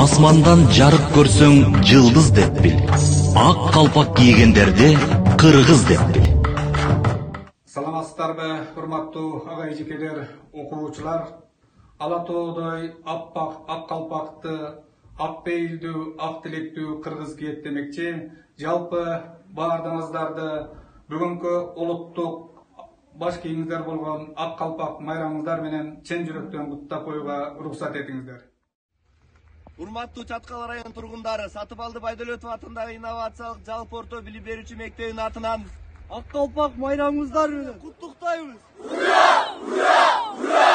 Асмандан жарык көрсөң жылдыз деп бил. Ак калпак кийгендерди кыргыз деп бил. Саламатсыздарбы, урматтуу агай-эжекелер, окуучулар. Ала тоодой аппак ак калпакты, ак пейилдүү, ак тилектүү кыргыз кийет демекчи. Жалпы баардыгыңыздарды бүгүнкү улуттук баш кийимиңиздер болгон ак калпак майрамыңыздар менен чын жүрөктөн куттап коюуга уруксат этиңиздер. Урматтуу Чаткал район тургундары, Сатыбалды Байдөлөтов атындагы инновациялык жалпы орто билим берүүчү мектебинин атынан ак калпак майрамыңыздар менен куттуктайбыз. Ура! Ура! Ура!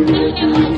Thank you.